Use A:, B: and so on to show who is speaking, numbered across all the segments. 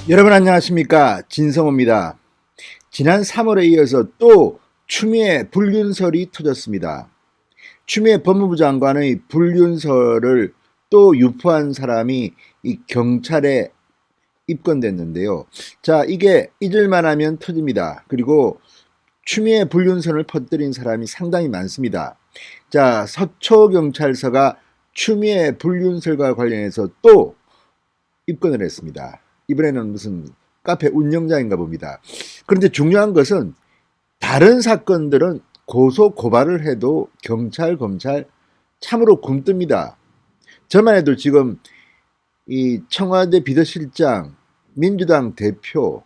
A: 여러분 안녕하십니까, 진성호입니다. 지난 3월에 이어서 또 추미애 불륜설이 터졌습니다. 추미애 법무부 장관의 불륜설을 또 유포한 사람이 이 경찰에 입건됐는데요. 자, 이게 잊을만 하면 터집니다. 그리고 추미애 불륜설을 퍼뜨린 사람이 상당히 많습니다. 자, 서초경찰서가 추미애 불륜설과 관련해서 또 입건을 했습니다. 이번에는 무슨 카페 운영자인가 봅니다. 그런데 중요한 것은 다른 사건들은 고소 고발을 해도 경찰, 검찰 참으로 굼뜹니다. 저만 해도 지금 이 청와대 비서실장, 민주당 대표,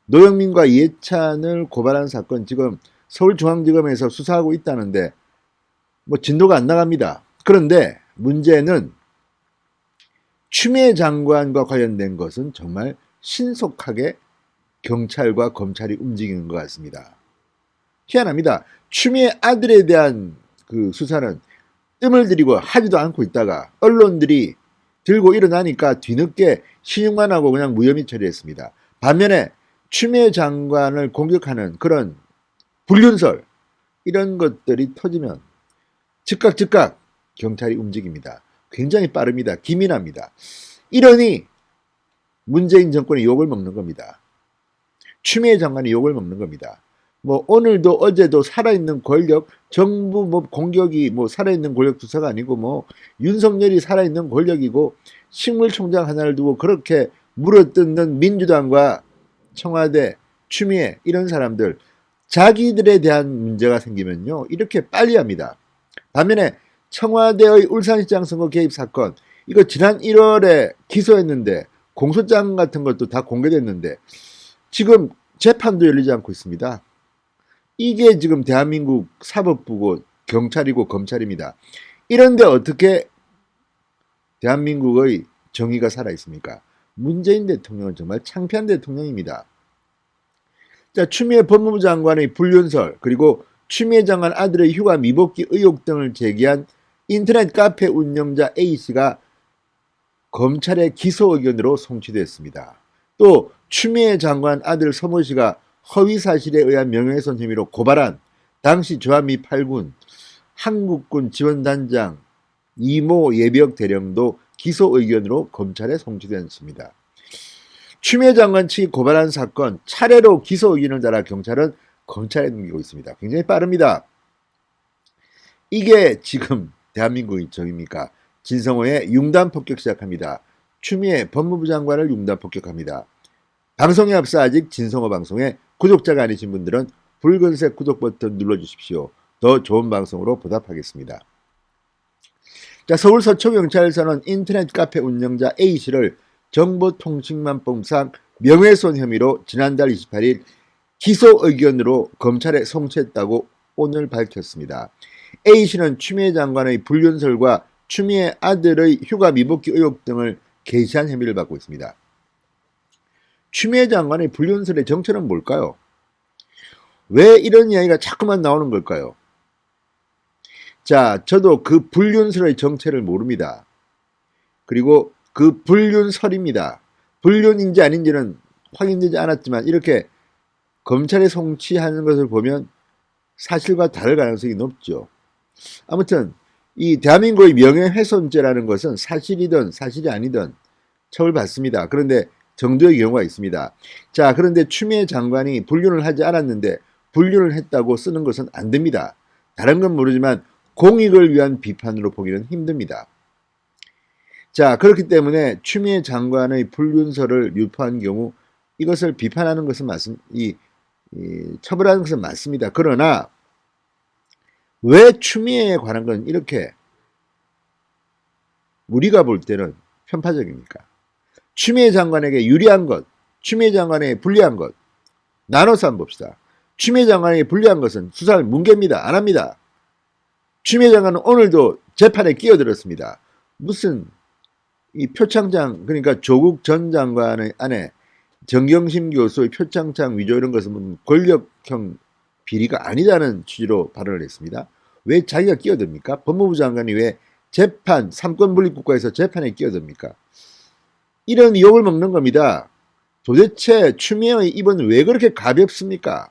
A: 노영민과 이해찬을 고발한 사건 지금 서울중앙지검에서 수사하고 있다는데 뭐 진도가 안 나갑니다. 그런데 문제는 추미애 장관과 관련된 것은 정말 신속하게 경찰과 검찰이 움직이는 것 같습니다. 희한합니다. 추미애 아들에 대한 그 수사는 뜸을 들이고 하지도 않고 있다가 언론들이 들고 일어나니까 뒤늦게 신용만 하고 그냥 무혐의 처리했습니다. 반면에 추미애 장관을 공격하는 그런 불륜설 이런 것들이 터지면 즉각 경찰이 움직입니다. 굉장히 빠릅니다. 기민합니다. 이러니 문재인 정권이 욕을 먹는 겁니다. 추미애 장관이 욕을 먹는 겁니다. 뭐 오늘도 어제도 살아있는 권력, 정부 뭐 공격이 뭐 살아있는 권력 투사가 아니고 뭐 윤석열이 살아있는 권력이고 식물총장 하나를 두고 그렇게 물어뜯는 민주당과 청와대, 추미애 이런 사람들 자기들에 대한 문제가 생기면요 이렇게 빨리 합니다. 반면에 청와대의 울산시장 선거 개입 사건 이거 지난 1월에 기소했는데 공소장 같은 것도 다 공개됐는데 지금 재판도 열리지 않고 있습니다. 이게 지금 대한민국 사법부고 경찰이고 검찰입니다. 이런데 어떻게 대한민국의 정의가 살아있습니까? 문재인 대통령은 정말 창피한 대통령입니다. 자, 추미애 법무부 장관의 불륜설 그리고 추미애 장관 아들의 휴가 미복귀 의혹 등을 제기한 인터넷 카페 운영자 A씨가 검찰의 기소 의견으로 송치됐습니다. 또 추미애 장관 아들 서모씨가 허위 사실에 의한 명예훼손 혐의로 고발한 당시 주한미 8군 한국군 지원단장 이모 예비역 대령도 기소 의견으로 검찰에 송치됐습니다. 추미애 장관 측이 고발한 사건 차례로 기소 의견을 달아 경찰은 검찰에 넘기고 있습니다. 굉장히 빠릅니다. 이게 지금 대한민국의 정입니까? 진성호의 융단 폭격 시작합니다. 추미애 법무부 장관을 융단 폭격합니다. 방송에 앞서 아직 진성호 방송에 구독자가 아니신 분들은 붉은색 구독 버튼 눌러주십시오. 더 좋은 방송으로 보답하겠습니다. 자, 서울 서초경찰서는 인터넷 카페 운영자 A씨를 정보통신망법상 명예훼손 혐의로 지난달 28일 기소 의견으로 검찰에 송치했다고 오늘 밝혔습니다. A씨는 추미애 장관의 불륜설과 추미애 아들의 휴가 미복귀 의혹 등을 게시한 혐의를 받고 있습니다. 추미애 장관의 불륜설의 정체는 뭘까요? 왜 이런 이야기가 자꾸만 나오는 걸까요? 자, 저도 그 불륜설의 정체를 모릅니다. 그리고 그 불륜설입니다. 불륜인지 아닌지는 확인되지 않았지만 이렇게 검찰에 송치하는 것을 보면 사실과 다를 가능성이 높죠. 아무튼 이 대한민국의 명예훼손죄라는 것은 사실이든 사실이 아니든 처벌받습니다. 그런데 정도의 경우가 있습니다. 자, 그런데 추미애 장관이 불륜을 하지 않았는데 불륜을 했다고 쓰는 것은 안 됩니다. 다른 건 모르지만 공익을 위한 비판으로 보기는 힘듭니다. 자, 그렇기 때문에 추미애 장관의 불륜설을 유포한 경우 이것을 비판하는 것은 처벌하는 것은 맞습니다. 그러나 왜 추미애에 관한 건 이렇게 우리가 볼 때는 편파적입니까? 추미애 장관에게 유리한 것, 추미애 장관에게 불리한 것 나눠서 한번 봅시다. 추미애 장관에게 불리한 것은 수사를 뭉개입니다. 안 합니다. 추미애 장관은 오늘도 재판에 끼어들었습니다. 무슨 이 표창장 그러니까 조국 전 장관의 아내 정경심 교수의 표창장 위조 이런 것은 권력형 비리가 아니다는 취지로 발언을 했습니다. 왜 자기가 끼어듭니까? 법무부 장관이 왜 재판, 삼권분립국가에서 재판에 끼어듭니까? 이런 욕을 먹는 겁니다. 도대체 추미애의 입은 왜 그렇게 가볍습니까?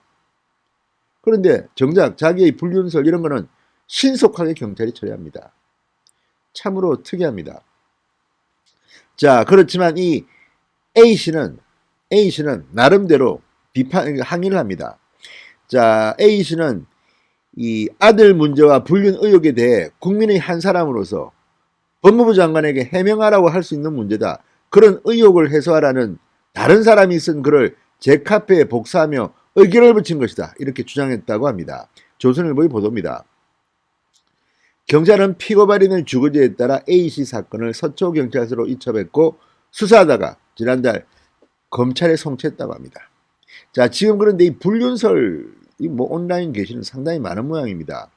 A: 그런데 정작 자기의 불륜설 이런 거는 신속하게 경찰이 처리합니다. 참으로 특이합니다. 자, 그렇지만 이 A씨는 나름대로 항의를 합니다. 자, A씨는 이 아들 문제와 불륜 의혹에 대해 국민의 한 사람으로서 법무부 장관에게 해명하라고 할 수 있는 문제다. 그런 의혹을 해소하라는 다른 사람이 쓴 글을 제 카페에 복사하며 의견을 붙인 것이다. 이렇게 주장했다고 합니다. 조선일보의 보도입니다. 경찰은 피고 발인의 주거지에 따라 A씨 사건을 서초경찰서로 이첩했고 수사하다가 지난달 검찰에 송치했다고 합니다. 자, 지금 그런데 이 불륜설 온라인 게시는 상당히 많은 모양입니다.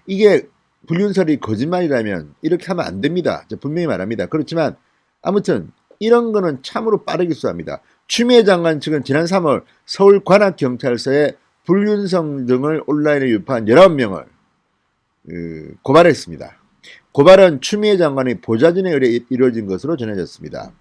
A: 이게 불륜설이 거짓말이라면 이렇게 하면 안 됩니다. 분명히 말합니다. 그렇지만 아무튼 이런 거는 참으로 빠르게 수사합니다. 추미애 장관 측은 지난 3월 서울 관악경찰서에 불륜성 등을 온라인에 유포한 19명을 고발했습니다. 고발은 추미애 장관의 보좌진에 의해 이루어진 것으로 전해졌습니다.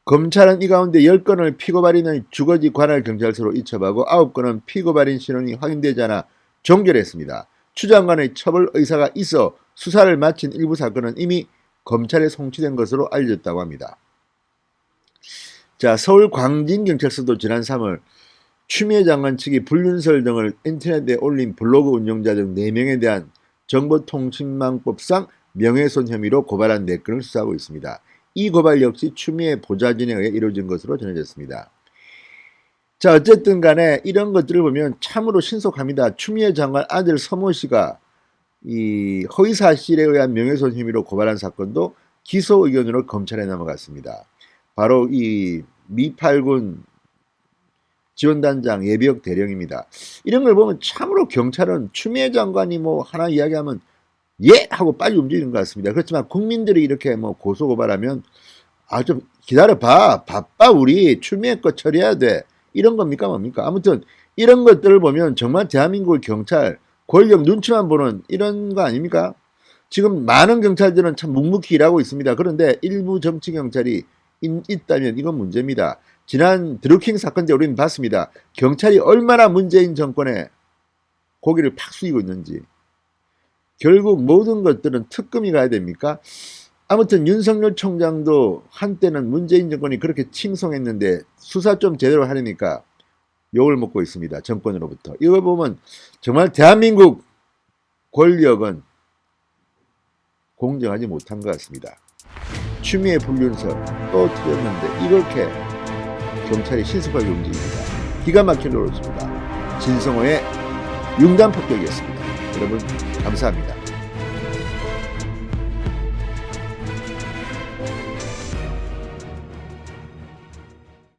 A: 검찰은 이 가운데 10건을 피고발인의 주거지 관할경찰서로 이첩하고 9건은 피고발인 신원이 확인되지 않아 종결했습니다. 추 장관의 처벌 의사가 있어 수사를 마친 일부 사건은 이미 검찰에 송치된 것으로 알려졌다고 합니다. 자, 서울 광진경찰서도 지난 3월 추미애 장관 측이 불륜설 등을 인터넷에 올린 블로그 운영자 등 4명에 대한 정보통신망법상 명예훼손 혐의로 고발한 4건을 수사하고 있습니다. 이 고발 역시 추미애 보좌진에 의해 이루어진 것으로 전해졌습니다. 자, 어쨌든 간에 이런 것들을 보면 참으로 신속합니다. 추미애 장관 아들 서모 씨가 이 허위사실에 의한 명예훼손 혐의로 고발한 사건도 기소 의견으로 검찰에 넘어갔습니다. 바로 이 미8군 지원단장 예비역 대령입니다. 이런 걸 보면 참으로 경찰은 추미애 장관이 하나 이야기하면 예! 하고 빨리 움직이는 것 같습니다. 그렇지만 국민들이 이렇게 고소고발하면 좀 기다려봐. 바빠 우리 추미애 거 처리해야 돼. 이런 겁니까 뭡니까? 아무튼 이런 것들을 보면 정말 대한민국 경찰 권력 눈치만 보는 이런 거 아닙니까? 지금 많은 경찰들은 참 묵묵히 일하고 있습니다. 그런데 일부 정치 경찰이 있다면 이건 문제입니다. 지난 드루킹 사건 때 우리는 봤습니다. 경찰이 얼마나 문재인 정권에 고기를 팍 숙이고 있는지. 결국 모든 것들은 특검이 가야 됩니까? 아무튼 윤석열 총장도 한때는 문재인 정권이 그렇게 칭송했는데 수사 좀 제대로 하려니까 욕을 먹고 있습니다. 정권으로부터. 이걸 보면 정말 대한민국 권력은 공정하지 못한 것 같습니다. 추미애 불륜설 또 틀렸는데 이렇게 경찰이 신속하게 움직입니다. 기가 막힌 노릇입니다. 진성호의 융단 폭격이었습니다. 여러분 감사합니다.